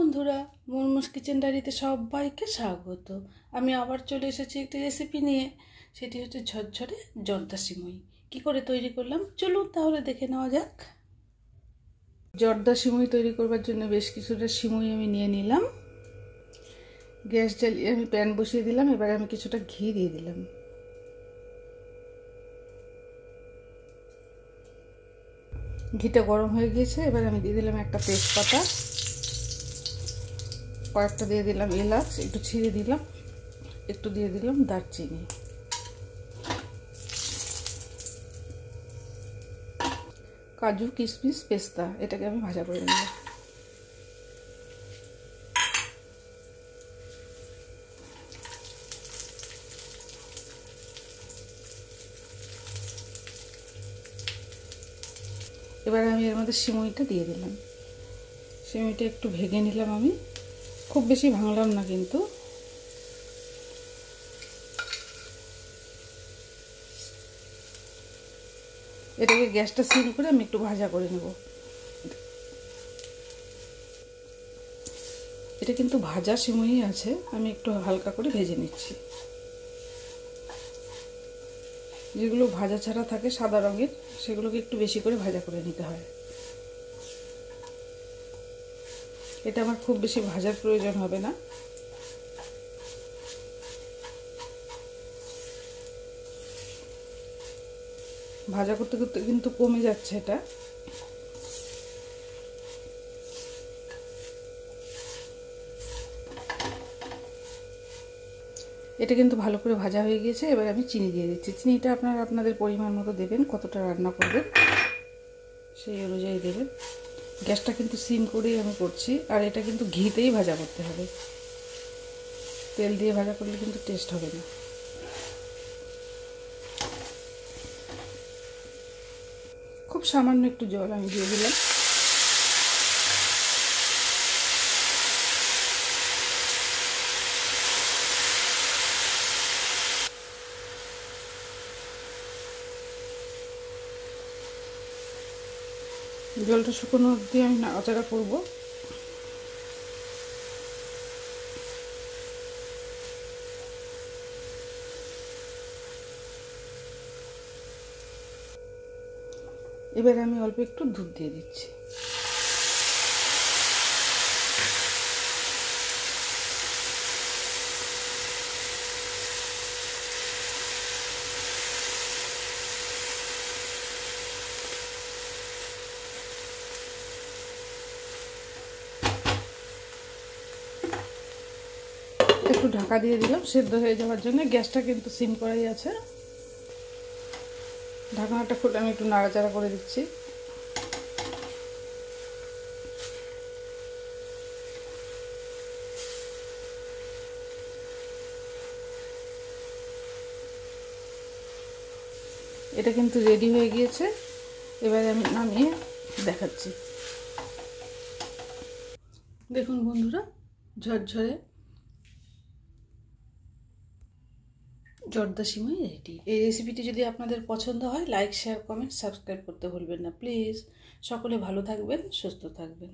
বন্ধুরা, মুরমুস কিচেন ডায়েরিতে সবাইকে স্বাগত। আমি আবার চলে এসেছি একটি রেসিপি নিয়ে। সেটি হচ্ছে ঝরঝরে জর্দা সিমুই। কী করে তৈরি করলাম চলুন তাহলে দেখে নেওয়া যাক। জর্দা সিমুই তৈরি করবার জন্য বেশ কিছুটা সিমুই আমি নিয়ে নিলাম। গ্যাস জ্বালিয়ে আমি প্যান বসিয়ে দিলাম। এবারে আমি কিছুটা ঘি দিয়ে দিলাম। ঘিটা গরম হয়ে গিয়েছে। এবার আমি দিয়ে দিলাম একটা তেজপাতা, কয়েকটা দিয়ে দিলাম এলাচ, একটু ছিঁড়ে দিলাম, একটু দিয়ে দিলাম দারচিনি, কাজু, কিশমিশ, পেস্তা। এটাকে আমি ভাজা করে নিলাম। এবার আমি এর মধ্যে সিমুইটা দিয়ে দিলাম। সিমুইটা একটু ভেঙে নিলাম আমি, খুব বেশি ভাঙলাম না কিন্তু। এটাকে গ্যাসটা সিম করে আমি একটু ভাজা করে নেব। এটা কিন্তু ভাজা সিমুই আছে, আমি একটু হালকা করে ভেজে নিচ্ছি। যেগুলো ভাজা ছাড়া থাকে সাদা রঙের, সেগুলোকে একটু বেশি করে ভাজা করে নিতে হয়। এটা আমার খুব বেশি ভাজার প্রয়োজন হবে না। ভাজা করতে করতে কিন্তু কমে যাচ্ছে এটা। এটা কিন্তু ভালো করে ভাজা হয়ে গিয়েছে। এবার আমি চিনি দিয়ে দিচ্ছি। চিনিটা আপনারা আপনাদের পরিমাণ মতো দেবেন, কতটা রান্না করবেন সেই অনুযায়ী দেবেন। গ্যাসটা কিন্তু সিম করেই আমি করছি। আর এটা কিন্তু ঘিতেই ভাজা করতে হবে, তেল দিয়ে ভাজা করলে কিন্তু টেস্ট হবে না। খুব সামান্য একটু জল আমি দিয়ে দিলাম। জলটা শুকনো অবধি আমি নাড়াচাড়া করব। এবার আমি অল্প একটু দুধ দিয়ে দিচ্ছি। একটু ঢাকা দিয়ে দিলাম সেদ্ধ হয়ে যাওয়ার জন্য। গ্যাসটা কিন্তু সিম করাই আছে। ঢাকনাটা খুলে আমি একটু নাড়াচাড়া করে দিচ্ছি। এটা কিন্তু রেডি হয়ে গিয়েছে। এবারে আমি নামিয়ে দেখাচ্ছি। দেখুন বন্ধুরা, ঝরঝরে জর্দা সিমুই রেডি। এই রেসিপিটি যদি আপনাদের পছন্দ হয় লাইক, শেয়ার, কমেন্ট, সাবস্ক্রাইব করতে ভুলবেন না প্লিজ। সকলে ভালো থাকবেন, সুস্থ থাকবেন।